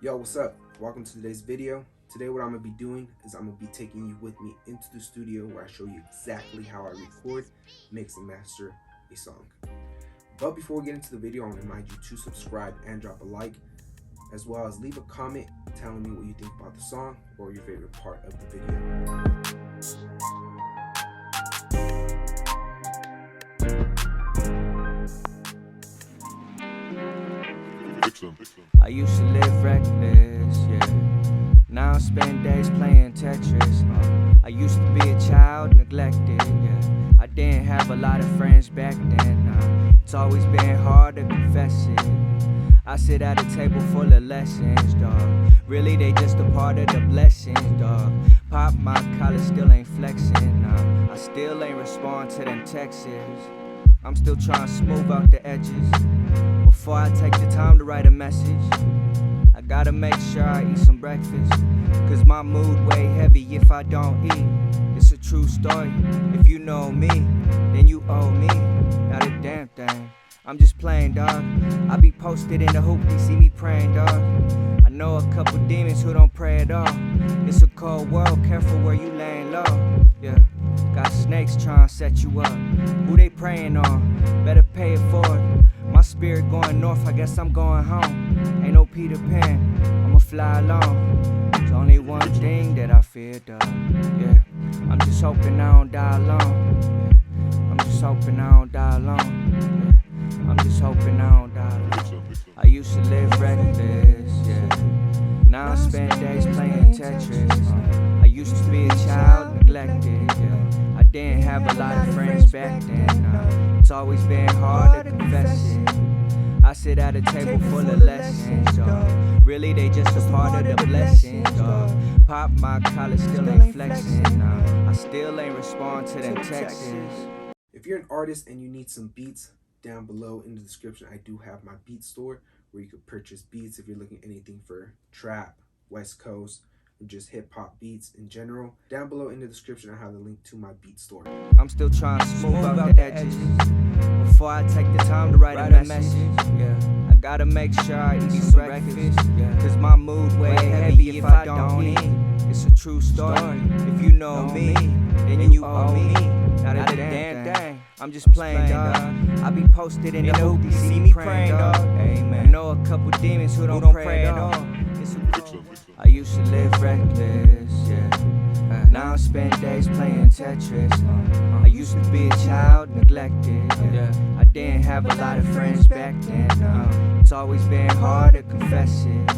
Yo, what's up? Welcome to today's video. Today what I'm going to be doing is I'm going to be taking you with me into the studio where I show you exactly how I record, mix, and master a song. But before we get into the video, I want to remind you to subscribe and drop a like, as well as leave a comment telling me what you think about the song or your favorite part of the video. I used to live reckless, yeah. Now I spend days playing Tetris. I used to be a child, neglected, yeah. I didn't have a lot of friends back then. It's always been hard to confess it. I sit at a table full of lessons, dog. Really, they just a part of the blessings, dog. Pop my collar, still ain't flexing. I still ain't respond to them texts. I'm still trying to smooth out the edges before I take the time to write a message. I gotta make sure I eat some breakfast, cause my mood way heavy if I don't eat. It's a true story. If you know me, then you owe me. Not a damn thing. I'm just playing, dog. I be posted in the hoop, they see me praying, dog. I know a couple demons who don't pray at all. It's a cold world, careful where you laying low. Yeah, got snakes trying to set you up. Who they praying on? Better pay it forward. My spirit going north, I guess I'm going home. Ain't no Peter Pan, I'ma fly alone. There's only one thing that I fear, dog. Yeah, I'm just hoping I don't die alone. Yeah, I'm just hoping I don't die alone. Yeah, I'm just hoping I don't die alone. I used to live reckless, yeah. Now I spend days playing Tetris. I used to be a child, neglected, yeah. I didn't have a lot of friends back then. It's always been hard to confess it. I sit at a table full of lessons, dog. Really, they just a part of the blessings, dog. Pop my collar, still ain't flexing. I still ain't respond to them texts. If you're an artist and you need some beats, down below in the description I do have my beat store where you could purchase beats if you're looking at anything for trap, West Coast, or just hip-hop beats in general. Down below in the description I have the link to my beat store. I'm still trying to smooth out the edges before I take the time to write a message. Yeah, I gotta make sure I eat some breakfast, cause my mood way heavy if I don't eat. It's a true story. If you know me, then you owe me. Not a damn thing. I'm just playing, dog. I be posted in the hoop, they see me praying, dog. Amen. I know a couple demons who don't pray at all. I used to live reckless, yeah. Now I spend days playing Tetris. I used to be a child, neglected, yeah. I didn't have a lot of friends back then. It's always been hard to confess it.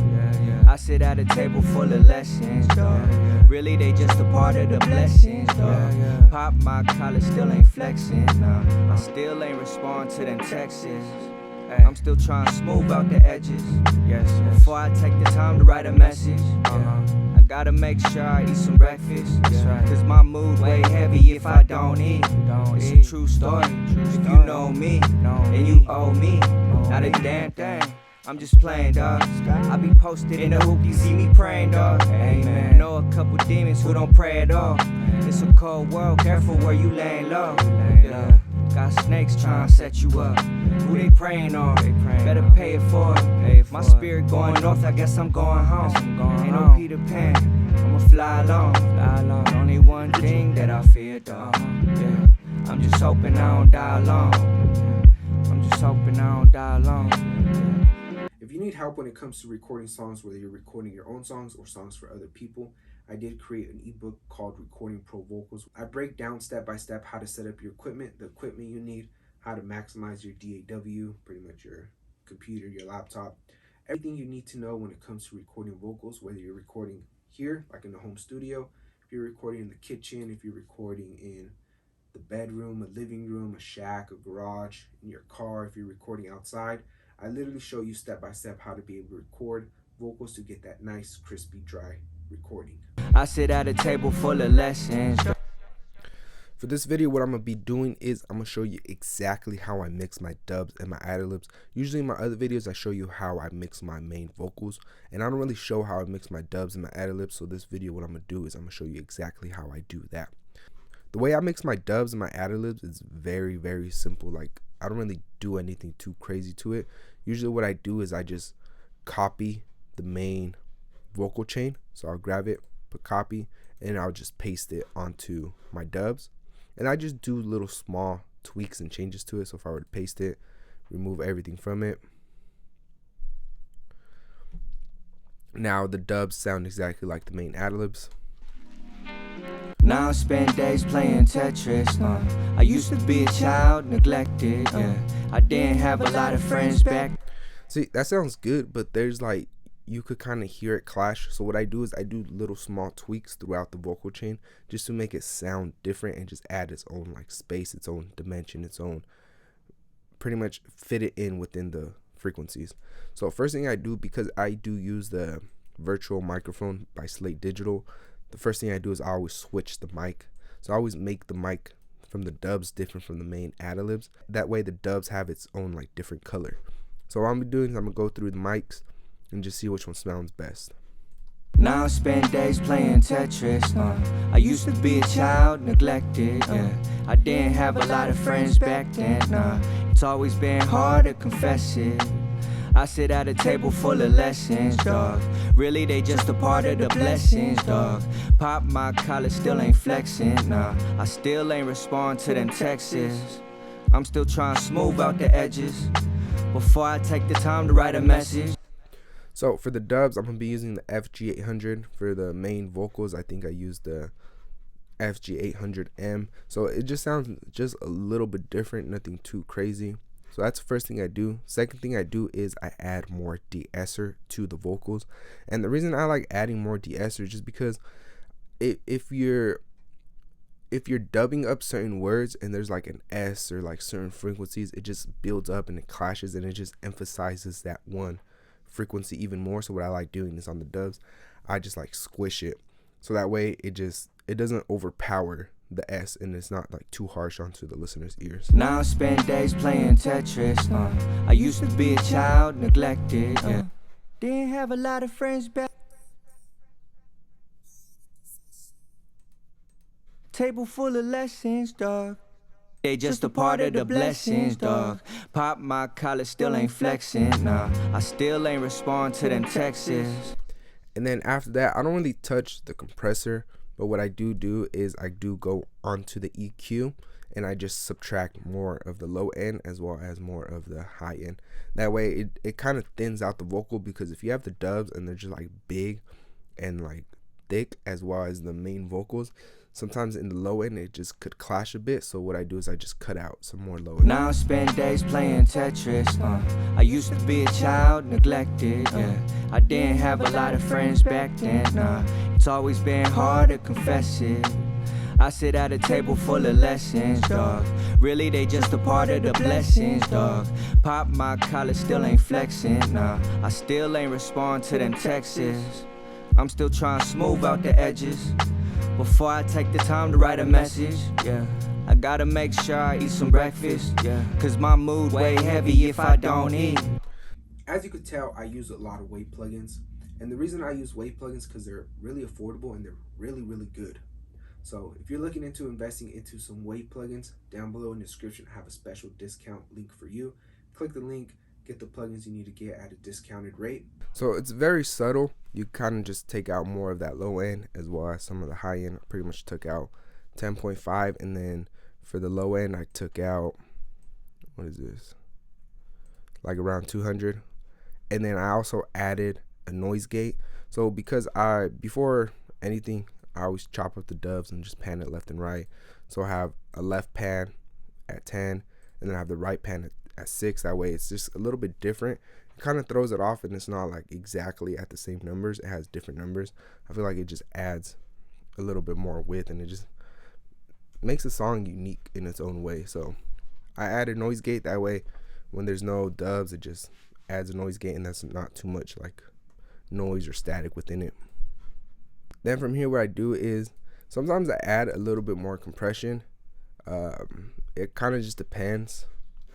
I sit at a table full of lessons, dog. Really, they just a part of the blessings, dog. Pop my collar, still ain't flexing. I still ain't respond to them texts. I'm still trying to smooth out the edges, yes. Before I take the time to write a message. I gotta make sure I eat some breakfast, cause my mood way heavy if I don't eat. It's a true story. If you know me, then you owe me. Not a damn thing. I'm just playing, dog. I be posted in the hoop, you see me praying, dog. Amen. I know a couple demons who don't pray at all. It's a cold world, careful where you laying low. Yeah. Got snakes trying to set you up. Who they praying on? Better pay it forward. My spirit going north, I guess I'm going home. Ain't no Peter Pan, I'ma fly alone. There's only one thing that I fear, dog. Yeah, I'm just hoping I don't die alone. I'm just hoping I don't die alone. If you need help when it comes to recording songs, whether you're recording your own songs or songs for other people, I did create an ebook called Recording Pro Vocals. I break down step by step how to set up your equipment, the equipment you need, how to maximize your DAW, pretty much your computer, your laptop, everything you need to know when it comes to recording vocals, whether you're recording here, like in the home studio, if you're recording in the kitchen, if you're recording in the bedroom, a living room, a shack, a garage, in your car, if you're recording outside. I literally show you step by step how to be able to record vocals to get that nice, crispy, dry recording. I sit at a table full of lessons. For this video, what I'm going to be doing is I'm going to show you exactly how I mix my dubs and my ad-libs. Usually in my other videos, I show you how I mix my main vocals, and I don't really show how I mix my dubs and my ad-libs. So this video, what I'm going to do is I'm going to show you exactly how I do that. The way I mix my dubs and my ad-libs is very, very simple. Like, I don't really do anything too crazy to it. Usually what I do is I just copy the main vocal chain. So I'll grab it, put copy, and I'll just paste it onto my dubs. And I just do little small tweaks and changes to it. So if I were to paste it, remove everything from it. Now the dubs sound exactly like the main ad-libs. Now I spend days playing Tetris. I used to be a child, neglected. I didn't have a lot of friends back. See, that sounds good, but there's like, you could kind of hear it clash. So what I do is I do little small tweaks throughout the vocal chain just to make it sound different and just add its own like space, its own dimension, its own, pretty much fit it in within the frequencies. So first thing I do, because I do use the virtual microphone by Slate Digital, the first thing I do is I always switch the mic. So I always make the mic from the dubs different from the main ad-libs. That way the dubs have its own like different color. So what I'm gonna do is I'm gonna go through the mics and just see which one sounds best. Now I spend days playing Tetris. I used to be a child, neglected. I didn't have a lot of friends back then. It's always been hard to confess it. I sit at a table full of lessons, dog. Really, they just a part of the blessings, dog. Pop my collar, still ain't flexing, nah. I still ain't respond to them texts. I'm still trying to smooth out the edges before I take the time to write a message. So for the dubs, I'm gonna be using the FG800. For the main vocals, I think I used the FG800M. So it just sounds just a little bit different, nothing too crazy. So that's the first thing I do. Second thing I do is I add more de-esser to the vocals. And the reason I like adding more de-esser is just because if you're dubbing up certain words and there's like an S or like certain frequencies, it just builds up and it clashes and it just emphasizes that one frequency even more. So what I like doing is on the dubs, I just like squish it. So that way it doesn't overpower the S and it's not like too harsh onto the listener's ears. Now I spend days playing Tetris. I used to be a child, neglected. Didn't have a lot of friends back. Table full of lessons, dog. They just a part of the blessings, dog. Pop my collar, still ain't flexing, nah. I still ain't respond to them texts. And then after that, I don't really touch the compressor, but what I do is I do go onto the EQ and I just subtract more of the low end as well as more of the high end. That way it kind of thins out the vocal, because if you have the dubs and they're just like big and like thick as well as the main vocals, sometimes in the low end it just could clash a bit. So what I do is I just cut out some more low end. Now I spend days playing Tetris. I used to be a child, neglected. I didn't have a lot of friends back then. It's always been hard to confess it. I sit at a table full of lessons, dog. Really, they just a part of the blessings, dog. Pop my collar, still ain't flexing, nah. I still ain't respond to them texts. I'm still trying to smooth out the edges before I take the time to write a message, yeah. I gotta make sure I eat some breakfast, yeah. Cause my mood way heavy if I don't eat. As you could tell, I use a lot of weight plugins. And the reason I use weight plugins because they're really affordable and they're really, really good. So if you're looking into investing into some weight plugins, down below in the description I have a special discount link for you. Click the link, get the plugins you need to get at a discounted rate. So it's very subtle. You kind of just take out more of that low end as well as some of the high end. I pretty much took out 10.5, and then for the low end I took out, what is this, like around 200. And then I also added a noise gate. So because before anything, I always chop up the dubs and just pan it left and right. So I have a left pan at 10 and then I have the right pan at 6. That way it's just a little bit different. It kind of throws it off and it's not like exactly at the same numbers. It has different numbers. I feel like it just adds a little bit more width and it just makes the song unique in its own way. So I added noise gate. That way when there's no dubs, it just adds a noise gate and that's not too much like noise or static within it. Then from here, what I do is sometimes I add a little bit more compression. It kind of just depends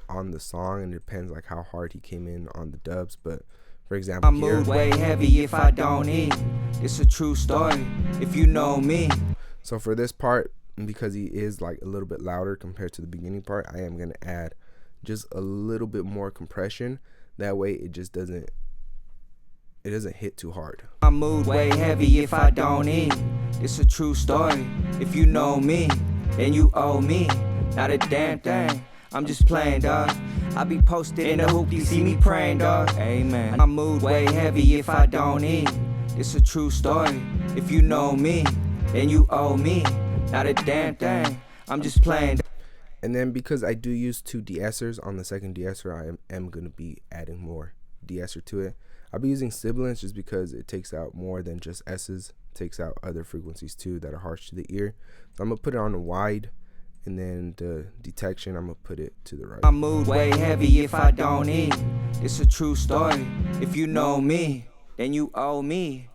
on the song and it depends like how hard he came in on the dubs. But for example, I move way heavy if I don't eat. It's a true story if you know me. So for this part, because he is like a little bit louder compared to the beginning part, I am going to add just a little bit more compression. That way it just doesn't it doesn't hit too hard. My mood way heavy if I don't eat. It's a true story. If you know me, then you owe me. Not a damn thing. I'm just playing, dog. I be posted in the hoop, you see me praying, dog. Amen. My mood way heavy if I don't eat. It's a true story. If you know me, then you owe me. Not a damn thing. I'm just playing. And then because I do use 2 de-essers on the second de-esser, I am going to be adding more de-esser to it. I'll be using sibilants just because it takes out more than just S's. It takes out other frequencies too that are harsh to the ear. So I'm going to put it on a wide, and then the detection, I'm going to put it to the right. My mood way heavy if I don't eat. It's a true story. If you know me, then you owe me.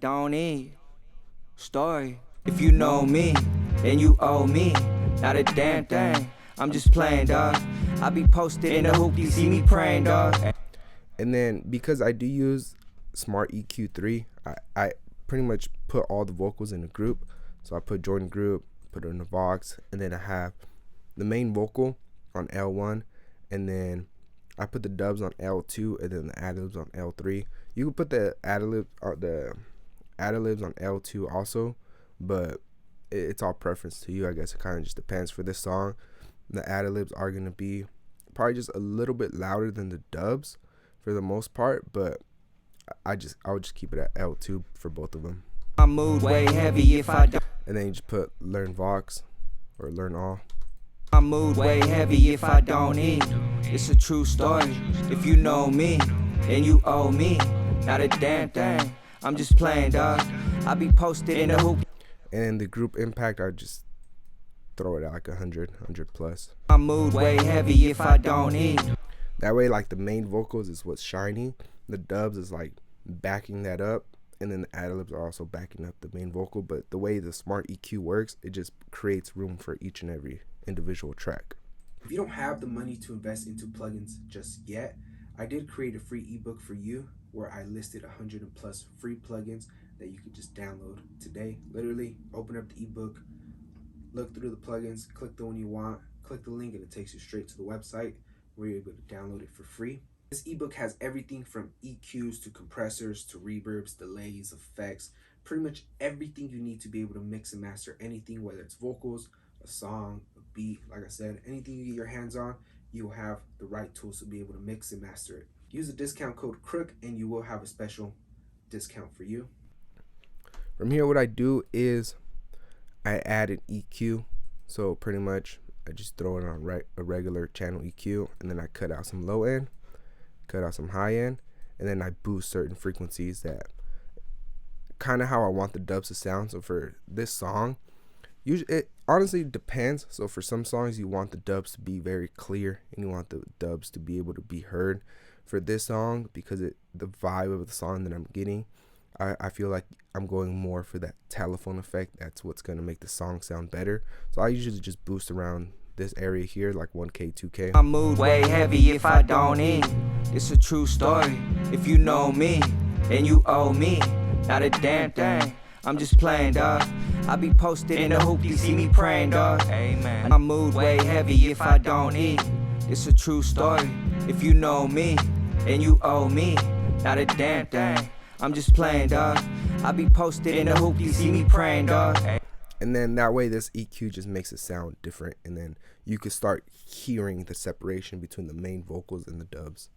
Don't eat. Story. If you know me, then you owe me. Not a damn thing. I'm just playing, dog. I be posted in the hoop, you see me praying, dog. And then because I do use Smart EQ3, I pretty much put all the vocals in a group. So I put join group, put it in a box, and then I have the main vocal on L1, and then I put the dubs on L2, and then the ad-libs on L3. You can put the ad-libs on L2 also, but it's all preference to you. I guess it kind of just depends. For this song, the ad-libs are going to be probably just a little bit louder than the dubs for the most part, but I would just keep it at L2 for both of them. My mood way heavy if I don't. And then you just put learn Vox or learn all. My mood way heavy if I don't eat. It's a true story. If you know me, then you owe me. Not a damn thing. I'm just playing, dog. I be posted in the hoop. And the group impact, I just throw it at like 100 plus. My mood way heavy if I don't eat. That way, like, the main vocals is what's shiny. The dubs is like backing that up, and then the ad-libs are also backing up the main vocal. But the way the Smart EQ works, it just creates room for each and every individual track. If you don't have the money to invest into plugins just yet, I did create a free ebook for you where I listed 100 and plus free plugins that you could just download today. Literally open up the ebook, look through the plugins, click the one you want, click the link, and it takes you straight to the website where you're able to download it for free. This ebook has everything from EQs to compressors to reverbs, delays, effects, pretty much everything you need to be able to mix and master anything, whether it's vocals, a song, a beat. Like I said, anything you get your hands on, you will have the right tools to be able to mix and master it. Use the discount code Crook and you will have a special discount for you. From here, what I do is I add an EQ. So pretty much I just throw it on a regular channel EQ, and then I cut out some low end, cut out some high end, and then I boost certain frequencies that kind of how I want the dubs to sound. So for this song, usually it honestly depends. So for some songs you want the dubs to be very clear and you want the dubs to be able to be heard. For this song, because the vibe of the song that I'm getting, I feel like I'm going more for that telephone effect. That's what's going to make the song sound better. So I usually just boost around this area here, like 1K, 2K. My mood way heavy if I don't eat. It's a true story. If you know me, then you owe me. Not a damn thing. I'm just playing, dog. I be posted in the hoop, you see me praying, dog. Amen. My mood way heavy if I don't eat. It's a true story. If you know me, then you owe me. Not a damn thing. I'm just playing, dog. I be posted in the hoop, you see me praying, dog. And then that way this EQ just makes it sound different, and then you can start hearing the separation between the main vocals and the dubs.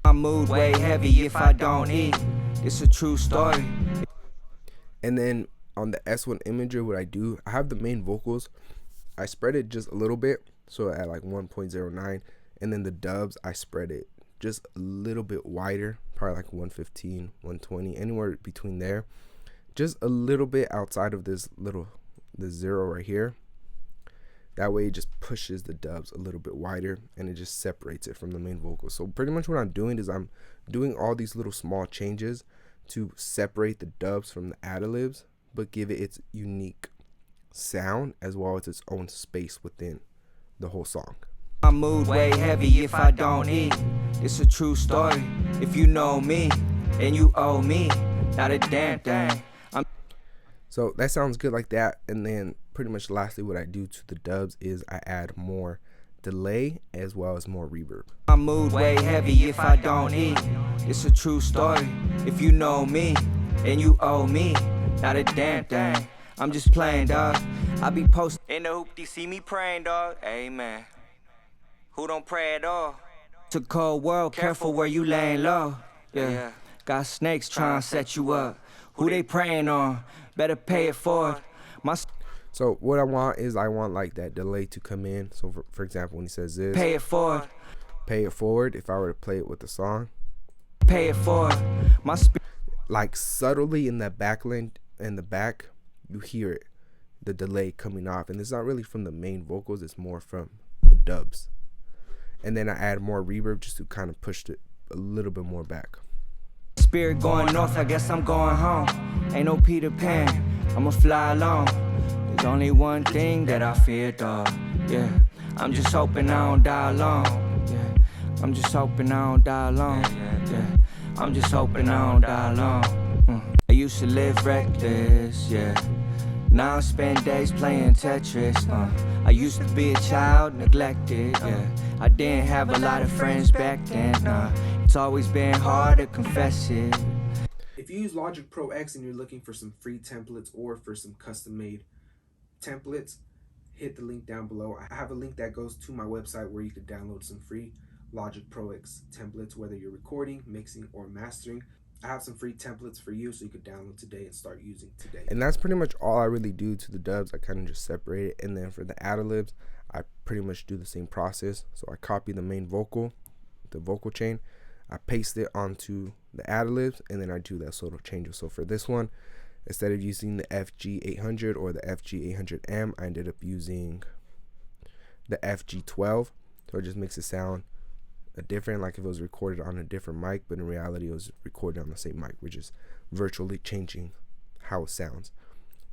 My mood way heavy if I don't eat. It's a true story. And then on the S1 imager, what I do, I have the main vocals, I spread it just a little bit, so at like 1.09, and then the dubs, I spread it just a little bit wider, probably like 115, 120, anywhere between there, just a little bit outside of this zero right here. That way it just pushes the dubs a little bit wider, and it just separates it from the main vocal. So pretty much what I'm doing is I'm doing all these little small changes to separate the dubs from the ad-libs, but give it its unique sound as well as its own space within the whole song. My mood way heavy if I don't eat. It's a true story. If you know me, then you owe me. Not a damn thing. So that sounds good like that, and then pretty much lastly what I do to the dubs is I add more delay as well as more reverb. My mood way heavy if I don't eat. It's a true story. If you know me, then you owe me. Not a damn thing. I'm just playing, dog. I be posting in the hoop, they see me praying, dog. Amen. Who don't pray at all? It's a cold world, careful where you laying low. Yeah. Got snakes trying to set you up. Who they praying on? Better pay it forward. So what I want is I want like that delay to come in. So for example, when he says this, Pay it forward. Pay it forward. If I were to play it with the song, Pay it forward. Like subtly in that backline, in the back, you hear it, the delay coming off, and it's not really from the main vocals. It's more from the dubs. And then I add more reverb just to kind of push it a little bit more back. Spirit going north, I guess I'm going home. Ain't no Peter Pan, I'ma fly alone. There's only one thing that I fear, dog. Yeah, I'm just hoping I don't die alone. Yeah, I'm just hoping I don't die alone. Yeah, I'm just hoping I don't die alone. I used to live reckless, yeah. Now I spend days playing Tetris. I used to be a child, neglected, yeah. I didn't have a lot of friends back then. It's always been hard to confess it. If you use Logic Pro X and you're looking for some free templates or for some custom-made templates, hit the link down below. I have a link that goes to my website where you could download some free Logic Pro X templates, whether you're recording, mixing, or mastering. I have some free templates for you so you could download today and start using today. And that's pretty much all I really do to the dubs. I kind of just separate it. And then for the ad-libs, I pretty much do the same process. So I copy the main vocal, the vocal chain, I paste it onto the ad-libs, and then I do that sort of change. So for this one, instead of using the FG800 or the FG800M, I ended up using the FG12. So it just makes it sound different, like if it was recorded on a different mic, but in reality it was recorded on the same mic, which is virtually changing how it sounds.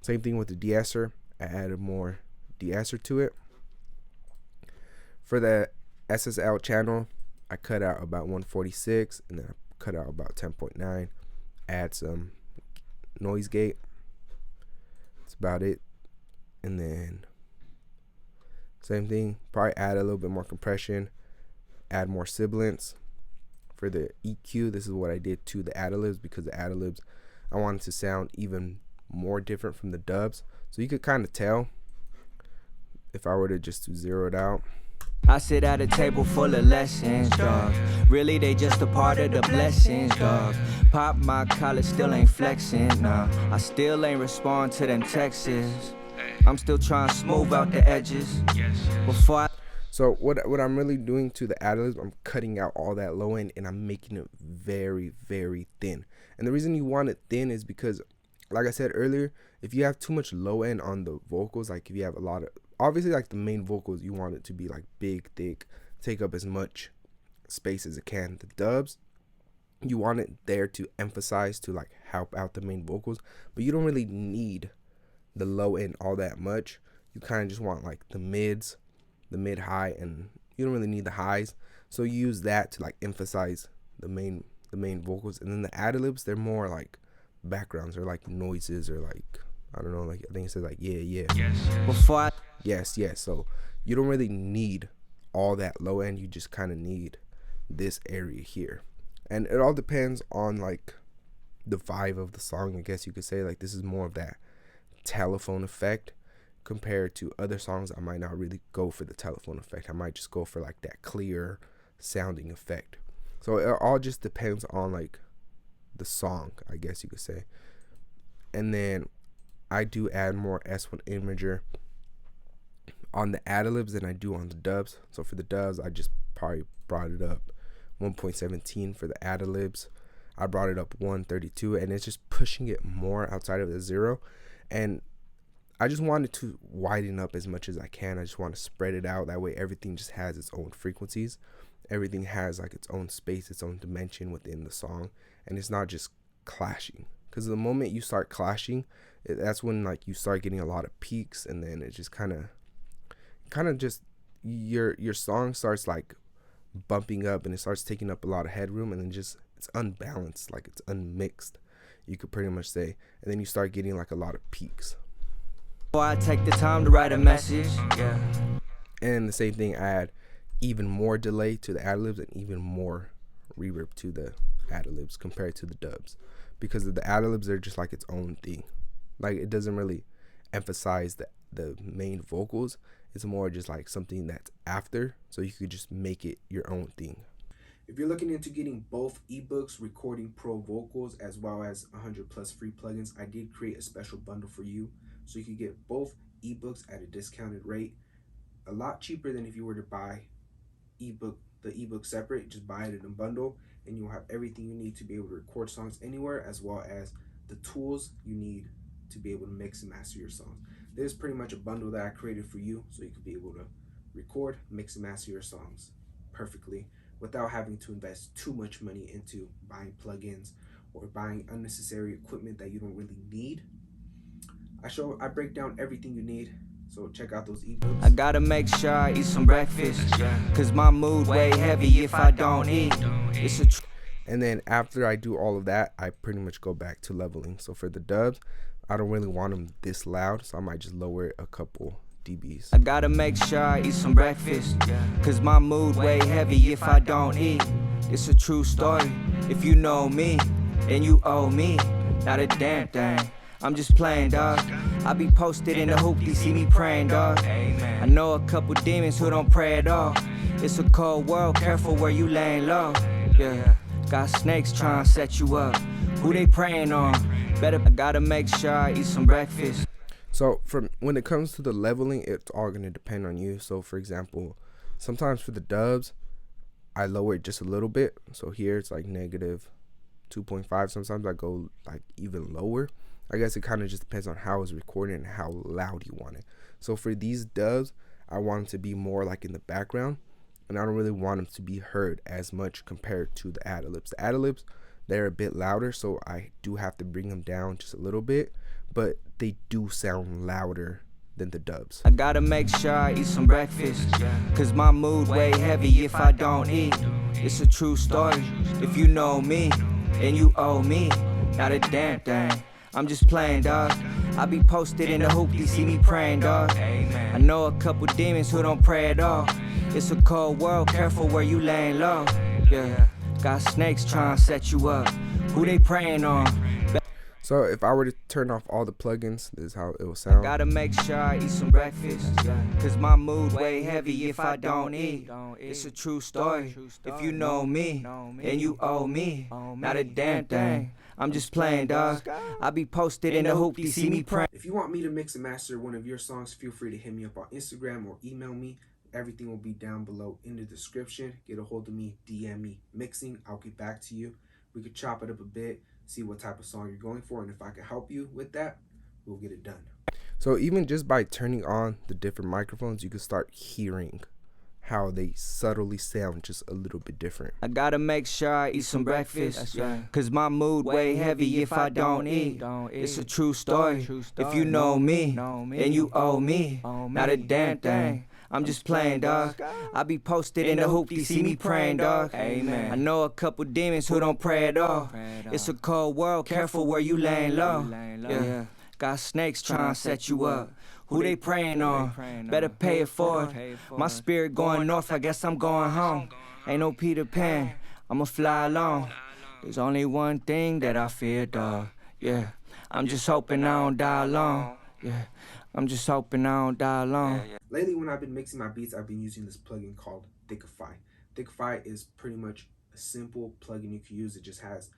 Same thing with the de-esser. I added more de-esser to it. For the SSL channel, I cut out about 146, and then I cut out about 10.9. Add some noise gate. That's about it. And then same thing, probably add a little bit more compression, add more sibilance. For the EQ, this is what I did to the ad-libs, because the ad-libs I wanted to sound even more different from the dubs, so you could kind of tell if I were to just to zero it out. I sit at a table full of lessons, dog. Really, they just a part of the blessings, dog. Pop my collar, still ain't flexing, nah. I still ain't respond to them texts. I'm still trying to smooth out the edges. Before I So what I'm really doing to the ad-libs, I'm cutting out all that low end and I'm making it very, very thin. And the reason you want it thin is because, like I said earlier, if you have too much low end on the vocals, like if you have a lot of, obviously like the main vocals, you want it to be like big, thick, take up as much space as it can. The dubs, you want it there to emphasize, to like help out the main vocals, but you don't really need the low end all that much. You kind of just want like the mids, the mid high, and you don't really need the highs, so you use that to like emphasize the main vocals. And then the ad-libs, they're more like backgrounds or like noises, or like, I don't know, like I think it says like yeah before yes. So you don't really need all that low end, you just kind of need this area here. And it all depends on like the vibe of the song, I guess you could say. Like this is more of that telephone effect compared to other songs. I might not really go for the telephone effect. I might just go for like that clear sounding effect. So it all just depends on like the song, I guess you could say. And then I do add more S1 imager on the ad-libs than I do on the dubs. So for the dubs, I just probably brought it up 1.17. For the ad-libs, I brought it up 132, and it's just pushing it more outside of the zero. And I just wanted to widen up as much as I can. I just want to spread it out. That way everything just has its own frequencies. Everything has like its own space, its own dimension within the song. And it's not just clashing. Because the moment you start clashing, that's when like you start getting a lot of peaks. And then it just kind of just, your song starts like bumping up, and it starts taking up a lot of headroom. And then just, it's unbalanced, like it's unmixed, you could pretty much say. And then you start getting like a lot of peaks. Boy, I take the time to write a message. Yeah. And the same thing, add even more delay to the ad-libs and even more reverb to the ad-libs compared to the dubs, because the ad-libs are just like its own thing. Like, it doesn't really emphasize the main vocals. It's more just like something that's after, so you could just make it your own thing. If you're looking into getting both ebooks, Recording Pro vocals, as well as 100 plus free plugins, I did create a special bundle for you, so you could get both ebooks at a discounted rate, a lot cheaper than if you were to buy the ebook separate. Just buy it in a bundle, and you'll have everything you need to be able to record songs anywhere, as well as the tools you need to be able to mix and master your songs. This is pretty much a bundle that I created for you, so you can be able to record, mix, and master your songs perfectly without having to invest too much money into buying plugins or buying unnecessary equipment that you don't really need. I break down everything you need, so check out those ebooks. I gotta make sure I eat some breakfast, cause my mood way heavy if I don't eat. It's a And then after I do all of that, I pretty much go back to leveling. So for the dubs, I don't really want them this loud, so I might just lower it a couple dBs. I gotta make sure I eat some breakfast, cause my mood way heavy if I don't eat. It's a true story. If you know me, then you owe me not a damn thing. I'm just playing, dog. I be posted in the hoop, you see me praying, dog. I know a couple demons who don't pray at all. It's a cold world, careful where you laying low. Yeah, got snakes trying to set you up. Who they praying on? I gotta make sure I eat some breakfast. So when it comes to the leveling, it's all going to depend on you. So for example, sometimes for the dubs, I lower it just a little bit. So here it's like negative 2.5. Sometimes I go like even lower. I guess it kind of just depends on how it's recorded and how loud you want it. So for these dubs, I want them to be more like in the background, and I don't really want them to be heard as much compared to the ad-libs. The ad-libs, they're a bit louder, so I do have to bring them down just a little bit, but they do sound louder than the dubs. I gotta make sure I eat some breakfast, cause my mood way heavy if I don't eat. It's a true story. If you know me, then you owe me not a damn thing. I'm just playing, dog. I be posted in the hoop, you see me praying, dog. I know a couple demons who don't pray at all. It's a cold world, careful where you laying low. Yeah, got snakes trying to set you up. Who they praying on? So if I were to turn off all the plugins, this is how it will sound. Gotta make sure I eat some breakfast, cause my mood way heavy if I don't eat. It's a true story. If you know me, then you owe me not a damn thing. I'm just playing, dog. I be posted in the hoop, you see me praying. If you want me to mix and master one of your songs, feel free to hit me up on Instagram or email me. Everything will be down below in the description. Get a hold of me, DM me mixing. I'll get back to you. We could chop it up a bit, see what type of song you're going for, and if I can help you with that, we'll get it done. So even just by turning on the different microphones, you can start hearing how they subtly sound just a little bit different. I gotta make sure I eat some breakfast, cause my mood way heavy if I don't eat. It's a true story. If you know me, then you owe me not a damn thing. I'm just playing, dog. I be posted in the hoop, you see me praying, dog. I know a couple demons who don't pray at all. It's a cold world, careful where you laying low. Yeah, got snakes trying to set you up. Who they praying on? Better pay it forward. My spirit going north, I guess I'm going home. Ain't no Peter Pan, I'ma fly alone. There's only one thing that I fear, dog. Yeah, I'm just hoping I don't die alone. Yeah, I'm just hoping I don't die alone. Lately, when I've been mixing my beats, I've been using this plugin called Thickify. Thickify is pretty much a simple plugin you can use. It just has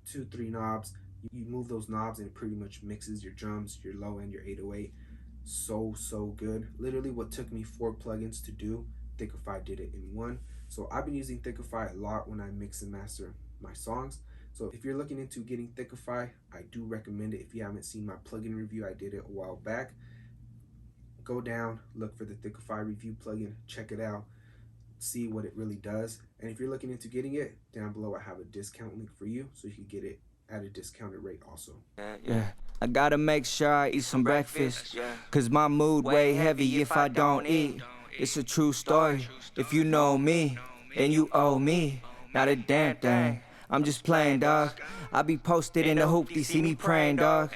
2-3 knobs. You move those knobs and it pretty much mixes your drums, your low end, your 808. So good. Literally what took me 4 plugins to do, Thickify did it in 1. So I've been using Thickify a lot when I mix and master my songs. So if you're looking into getting Thickify, I do recommend it. If you haven't seen my plugin review, I did it a while back. Go down, look for the Thickify review plugin, check it out, see what it really does. And if you're looking into getting it, down below I have a discount link for you, so you can get it at a discounted rate also. Yeah, I gotta make sure I eat some breakfast, cause my mood way heavy if I don't eat. It's a true story. If you know me, then you owe me not a damn thing. I'm just playing, dog. I be posted in the hoop, you see me praying, dog.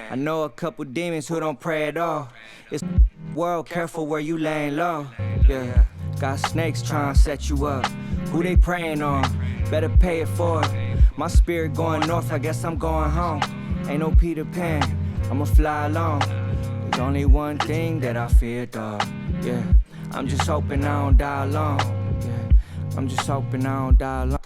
I know a couple demons who don't pray at all. It's world, careful where you laying low. Yeah, got snakes trying to set you up. Who they praying on? Better pay it forward. My spirit going north, I guess I'm going home. Ain't no Peter Pan, I'ma fly alone. There's only one thing that I fear, dog. Yeah, I'm just hoping I don't die alone. Yeah, I'm just hoping I don't die alone.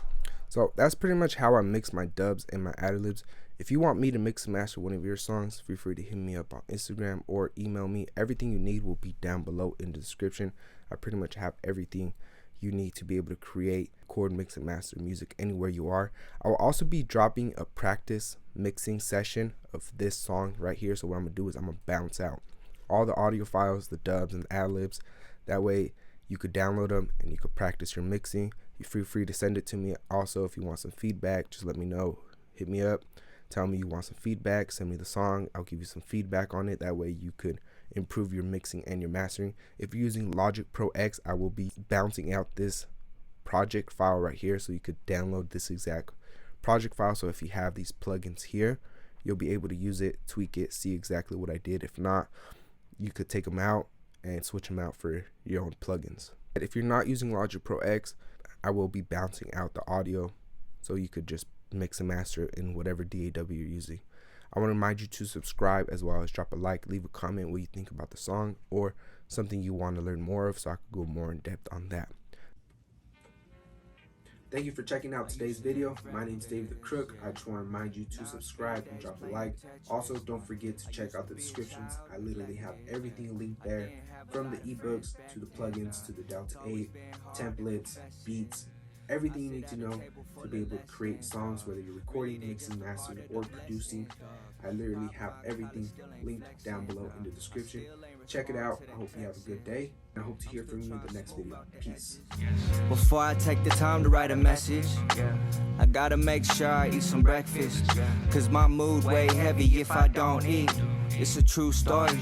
So that's pretty much how I mix my dubs and my ad-libs. If you want me to mix and master one of your songs, feel free to hit me up on Instagram or email me. Everything you need will be down below in the description. I pretty much have everything you need to be able to create, record, mix, and master music anywhere you are. I will also be dropping a practice mixing session of this song right here. So what I'm gonna do is I'm gonna bounce out all the audio files, the dubs and ad-libs. That way you could download them and you could practice your mixing. You feel free to send it to me. Also, if you want some feedback, just let me know. Hit me up. Tell me you want some feedback. Send me the song. I'll give you some feedback on it. That way you could improve your mixing and your mastering. If you're using Logic Pro X, I will be bouncing out this project file right here, so you could download this exact project file. So if you have these plugins here, you'll be able to use it, tweak it, see exactly what I did. If not, you could take them out and switch them out for your own plugins. And if you're not using Logic Pro X, I will be bouncing out the audio, so you could just mix and master it in whatever DAW you're using. I want to remind you to subscribe, as well as drop a like, leave a comment what you think about the song or something you want to learn more of, so I could go more in depth on that. Thank you for checking out today's video. My name is David the Crook. I just want to remind you to subscribe and drop a like. Also, don't forget to check out the descriptions. I literally have everything linked there, from the ebooks to the plugins to the Delta 8, templates, beats, everything you need to know to be able to create songs, whether you're recording, mixing, mastering, or producing. I literally have everything linked down below in the description. Check it out. I hope you have a good day. I hope to hear from you in the next video. Peace. Before I take the time to write a message, I gotta make sure I eat some breakfast. Cause my mood way heavy if I don't eat. It's a true story.